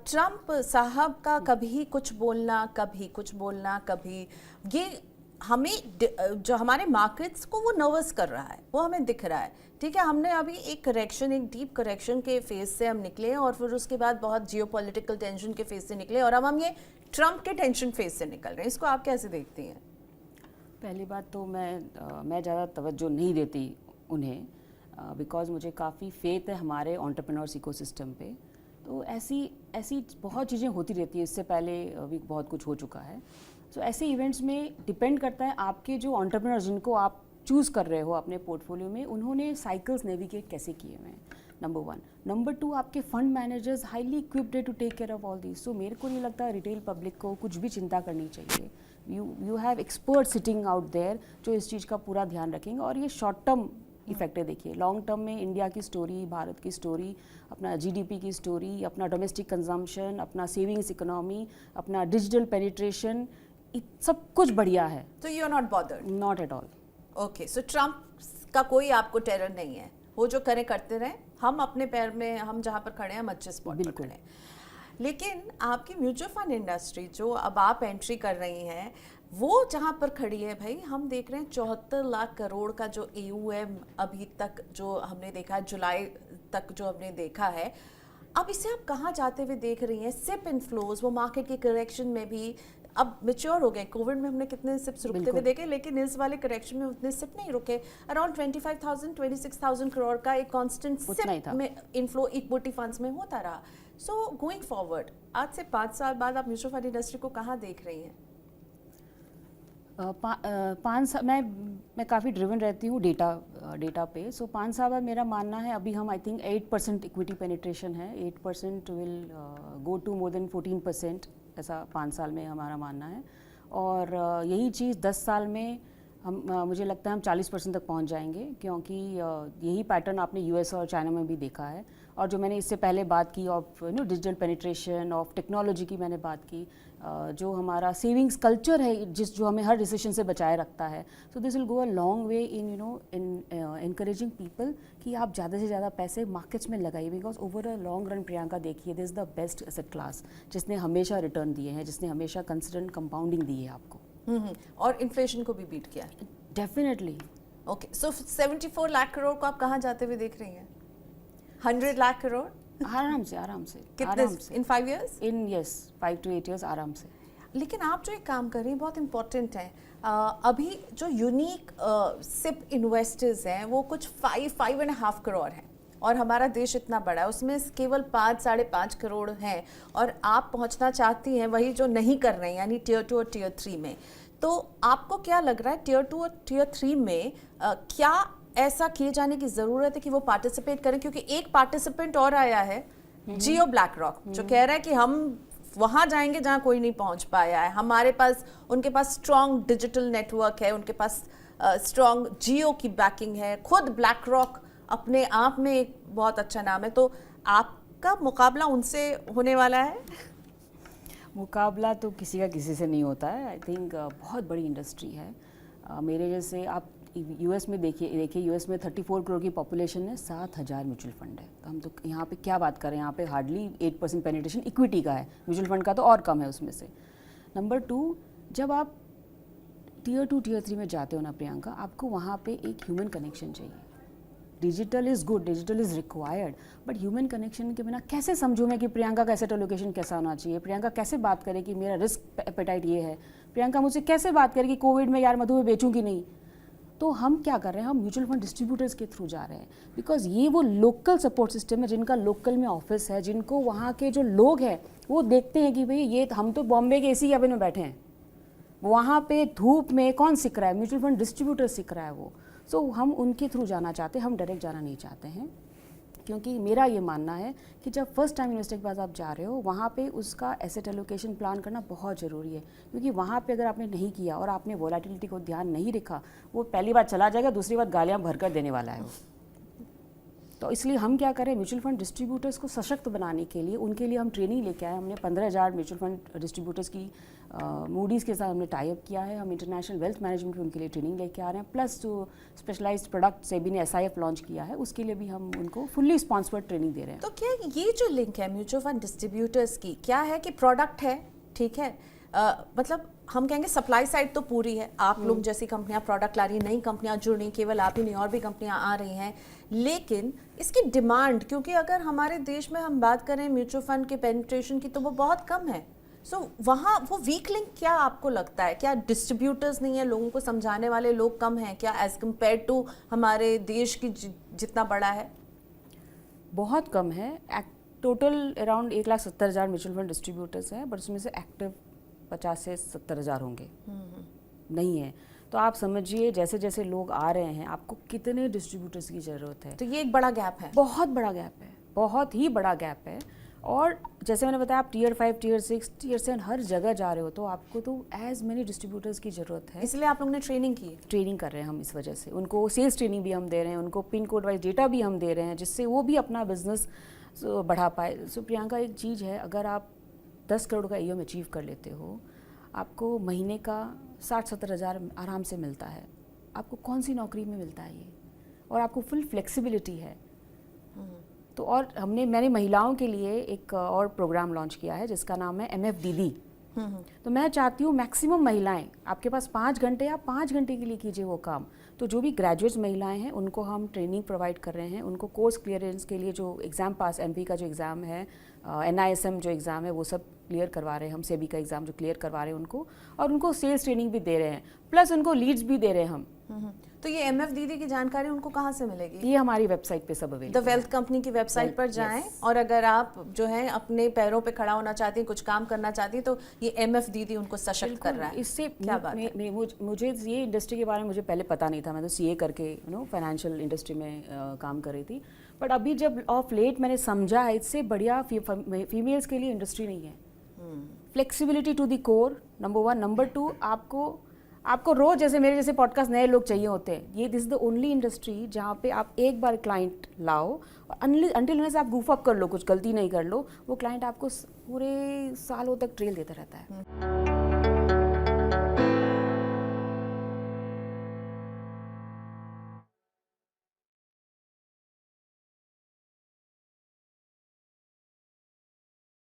Trump साहब का कभी कुछ बोलना, कभी कुछ बोलना, कभी ये हमें जो हमारे मार्केट्स को वो नर्वस कर रहा है, वो हमें दिख रहा है। ठीक है, हमने अभी एक करेक्शन, एक डीप करेक्शन के फेज से हम निकले और फिर उसके बाद बहुत जियोपॉलिटिकल टेंशन के फेज से निकले और अब हम ये ट्रम्प के टेंशन फेज से निकल रहे हैं। इसको आप कैसे देखती हैं? पहली बात तो मैं ज़्यादा तवज्जो नहीं देती उन्हें, बिकॉज़ मुझे काफ़ी फेथ है हमारे एंटरप्रेन्योर्स इकोसिस्टम पे। तो ऐसी ऐसी बहुत चीज़ें होती रहती है, इससे पहले भी बहुत कुछ हो चुका है। सो ऐसे इवेंट्स में डिपेंड करता है आपके जो एंटरप्रेन्योर्स जिनको आप चूज़ कर रहे हो अपने पोर्टफोलियो में, उन्होंने साइकिल्स नेविगेट कैसे किए हुए हैं, नंबर 1। नंबर 2, आपके फंड मैनेजर्स हाईली इक्विप्ड है to take care of all this. So मेरे को नहीं लगता रिटेल पब्लिक को कुछ भी चिंता करनी चाहिए। You have expert sitting out there जो इस चीज़ का पूरा ध्यान रखेंगे। और ये शॉर्ट टर्म इफेक्ट है। देखिए, लॉन्ग टर्म में इंडिया की स्टोरी, भारत की स्टोरी, अपना जीडीपी की स्टोरी, अपना डोमेस्टिक कंजम्पशन, अपना सेविंग्स इकोनॉमी, अपना डिजिटल पेनिट्रेशन, सब कुछ बढ़िया है। तो you are not bothered? Not at all. Okay, so Trump का कोई आपको टेरर नहीं है, वो जो करे करते रहे, हम अपने पैर में, हम जहाँ पर खड़े हैं हम अच्छे स्पॉट पर खड़े हैं। लेकिन आपकी म्यूचुअल फंड इंडस्ट्री जो अब आप एंट्री कर रही हैं, वो जहाँ पर खड़ी है भाई, हम देख रहे हैं 74 लाख करोड़ का जो AUM अभी तक जो हमने देखा है, जुलाई तक जो हमने देखा है, अब इसे आप कहाँ जाते हुए देख रही हैं? सिप इनफ्लोज, वो मार्केट के करेक्शन में भी अब मैच्योर हो गए। कोविड में हमने कितने सिप्स रुकते हुए देखे, लेकिन इस वाले करेक्शन में उतने सिप नहीं रुके। अराउंड 25,000 26,000 करोड़ का एक कांस्टेंट सिप में इनफ्लो इक्विटी फंड्स में होता रहा। सो गोइंग फॉरवर्ड, आज से 5 साल बाद आप म्यूचुअल फंड इंडस्ट्री को कहाँ देख रही हैं? 5 साल मैं काफ़ी ड्रिवन रहती हूँ डेटा पे। सो 5 साल बाद मेरा मानना है, अभी हम आई थिंक 8% इक्विटी पेनिट्रेशन है, 8% will go to more than 14%, ऐसा 5 साल में हमारा मानना है। और यही चीज़ 10 साल में हम मुझे लगता है हम 40% तक पहुंच जाएंगे, क्योंकि यही पैटर्न आपने US और चाइना में भी देखा है। और जो मैंने इससे पहले बात की of digital penetration, of technology की मैंने बात की, जो हमारा सेविंग्स कल्चर है जो हमें हर डिसीजन से बचाए रखता है। So this will go a long way in in encouraging people कि आप ज़्यादा से ज़्यादा पैसे मार्केट्स में लगाइए, because over a long run Priyanka देखिए, this is the best asset class जिसने हमेशा रिटर्न दिए हैं, जिसने हमेशा कंसिस्टेंट कंपाउंडिंग दी है आपको। और इन्फ्लेशन को भी बीट किया है। डेफिनेटली। ओके, सो 74 लाख करोड़ को आप कहाँ जाते हुए देख रही हैं? 100 लाख करोड़? आराम से कितने इन 5 years? इन 5 to 8 years आराम से। लेकिन आप जो एक काम कर रही हैं बहुत इम्पोर्टेंट है। अभी जो यूनिक सिप इन्वेस्टर्स हैं वो कुछ 5.5 करोड़ हैं, और हमारा देश इतना बड़ा है, उसमें केवल 5-5.5 करोड़ हैं, और आप पहुंचना चाहती हैं वही जो नहीं कर रहे हैं, यानी Tier 2 और Tier 3 में। तो आपको क्या लग रहा है Tier 2 और Tier 3 में क्या ऐसा किए जाने की ज़रूरत है कि वो पार्टिसिपेट करें? क्योंकि एक पार्टिसिपेंट और आया है, जियो ब्लैक रॉक, जो कह रहा है कि हम वहाँ जाएंगे जहाँ कोई नहीं पहुँच पाया है। हमारे पास, उनके पास स्ट्रॉन्ग डिजिटल नेटवर्क है, उनके पास स्ट्रॉन्ग जियो की बैकिंग है, खुद ब्लैक रॉक अपने आप में एक बहुत अच्छा नाम है। तो आपका मुकाबला उनसे होने वाला है? मुकाबला तो किसी का किसी से नहीं होता है। आई थिंक बहुत बड़ी इंडस्ट्री है। मेरे जैसे आप US में देखिए US में 34 करोड़ की पॉपुलेशन है, 7,000 म्यूचुअल फंड है। तो हम तो यहाँ पे क्या बात करें, यहाँ पे हार्डली 8% पेनिट्रेशन इक्विटी का है, म्यूचुअल फंड का तो और कम है उसमें से। नंबर 2, जब आप Tier 2 Tier 3 में जाते हो ना प्रियंका, आपको वहाँ पे एक ह्यूमन कनेक्शन चाहिए। Digital is good, digital is required, but human connection के बिना कैसे समझूँ मैं कि प्रियंका का एसेट एलोकेशन कैसा होना चाहिए? प्रियंका कैसे बात करे कि मेरा रिस्क एपेटाइट ये है? प्रियंका मुझसे कैसे बात करे कि कोविड में यार मधु में बेचूँ कि नहीं? तो हम क्या कर रहे हैं, हम म्यूचुअल फंड डिस्ट्रीब्यूटर्स के थ्रू जा रहे हैं, बिकॉज ये वो लोकल सपोर्ट सिस्टम है, जिनका लोकल में ऑफिस है, जिनको वहाँ के जो लोग हैं वो देखते हैं कि भाई ये हम तो बॉम्बे के AC कैबिन में बैठे हैं, वहाँ पे धूप में कौन सीख रहा है? म्यूचुअल फंड डिस्ट्रीब्यूटर सीख रहा है वो। सो हम उनके थ्रू जाना चाहते हैं, हम डायरेक्ट जाना नहीं चाहते हैं, क्योंकि मेरा ये मानना है कि जब फर्स्ट टाइम इन्वेस्टर के पास आप जा रहे हो, वहाँ पे उसका एसेट एलोकेशन प्लान करना बहुत ज़रूरी है, क्योंकि वहाँ पे अगर आपने नहीं किया और आपने वोलेटिलिटी को ध्यान नहीं रखा, वो पहली बार चला जाएगा, दूसरी बार गालियाँ भरकर देने वाला है वो। तो इसलिए हम क्या करें, म्यूचुअल फंड डिस्ट्रीब्यूटर्स को सशक्त बनाने के लिए उनके लिए हम ट्रेनिंग लेके आए। हमने 15,000 म्यूचुअल फंड डिस्ट्रीब्यूटर्स की मूडीज़ के साथ हमने टाई अप किया है। हम इंटरनेशनल वेल्थ मैनेजमेंट की उनके लिए ट्रेनिंग लेके आ रहे हैं। प्लस जो स्पेशलाइज्ड प्रोडक्ट सेबी ने SIF लॉन्च किया है उसके लिए भी हम उनको फुल्ली स्पॉन्सर्ड ट्रेनिंग दे रहे हैं। तो क्या ये जो लिंक है म्यूचुअल फंड डिस्ट्रीब्यूटर्स की, क्या है कि प्रोडक्ट है, ठीक है, मतलब हम कहेंगे सप्लाई साइड तो पूरी है, आप लोग जैसी कंपनियां प्रोडक्ट ला रही, नई कंपनियां जुड़ रही, केवल आप ही नहीं और भी कंपनियां आ रही हैं, लेकिन इसकी डिमांड, क्योंकि अगर हमारे देश में हम बात करें म्यूचुअल फंड के पेनिट्रेशन की तो वो बहुत कम है। सो वहाँ वो वीक लिंक क्या आपको लगता है? क्या डिस्ट्रीब्यूटर्स नहीं है, लोगों को समझाने वाले लोग कम हैं क्या एज कम्पेयर टू हमारे देश की जितना बड़ा है? बहुत कम है। Total around 1,70,000 mutual fund distributors हैं, बट उसमें से एक्टिव 50 से 70,000 होंगे, नहीं है। तो आप समझिए जैसे जैसे लोग आ रहे हैं आपको कितने डिस्ट्रीब्यूटर्स की ज़रूरत है। तो ये एक बड़ा गैप है, बहुत बड़ा गैप है, बहुत ही बड़ा गैप है। और जैसे मैंने बताया, आप Tier 5, Tier 6, Tier 7 हर जगह जा रहे हो तो आपको तो एज मेनी डिस्ट्रीब्यूटर्स की ज़रूरत है। इसलिए आप लोगों ने ट्रेनिंग की है। ट्रेनिंग कर रहे हैं हम इस वजह से, उनको सेल्स ट्रेनिंग भी हम दे रहे हैं, उनको पिन कोड वाइज डेटा भी हम दे रहे हैं, जिससे वो भी अपना बिजनेस बढ़ा पाए। सो प्रियंका, एक चीज़ है, अगर आप 10 करोड़ का EOM अचीव कर लेते हो, आपको महीने का 60-70 हज़ार आराम से मिलता है। आपको कौन सी नौकरी में मिलता है ये? और आपको फुल फ्लेक्सिबिलिटी है। तो और मैंने महिलाओं के लिए एक और प्रोग्राम लॉन्च किया है जिसका नाम है MF दीदी। तो मैं चाहती हूँ मैक्सिमम महिलाएं, आपके पास 5 घंटे, आप 5 घंटे के लिए कीजिए वो काम। तो जो भी ग्रेजुएट्स महिलाएं हैं उनको हम ट्रेनिंग प्रोवाइड कर रहे हैं, उनको कोर्स क्लियरेंस के लिए जो एग्ज़ाम पास, MP का जो एग्ज़ाम है, NISM जो एग्ज़ाम है वो सब क्लियर करवा रहे हैं हम, सेबी का एग्ज़ाम जो क्लियर करवा रहे हैं उनको, और उनको सेल्स ट्रेनिंग भी दे रहे हैं, प्लस उनको लीड्स भी दे रहे हैं हम। तो ये MF दीदी की जानकारी उनको कहाँ से मिलेगी? ये हमारी वेबसाइट पे सब अवेलेबल द वेल्थ कंपनी की वेबसाइट पर जाएं, और अगर आप जो है अपने पैरों पे खड़ा होना चाहती हैं, कुछ काम करना चाहती हैं, तो ये MF दीदी उनको सशक्त कर रहा है। इससे क्या बात है? मुझे ये इंडस्ट्री के बारे में मुझे पहले पता नहीं था। मैं तो CA करके फाइनेंशियल इंडस्ट्री में काम कर रही थी, बट अभी जब ऑफ लेट मैंने समझा इससे बढ़िया फीमेल्स के लिए इंडस्ट्री नहीं है। Flexibility to the core, number 1। Number 2, आपको रोज जैसे मेरे जैसे पॉडकास्ट नए लोग चाहिए होते हैं। ये this is the only industry जहाँ पे आप एक बार क्लाइंट लाओ और अनटिल आप गूफ अप कर लो, कुछ गलती नहीं कर लो, वो क्लाइंट आपको पूरे सालों तक ट्रेल देता रहता है।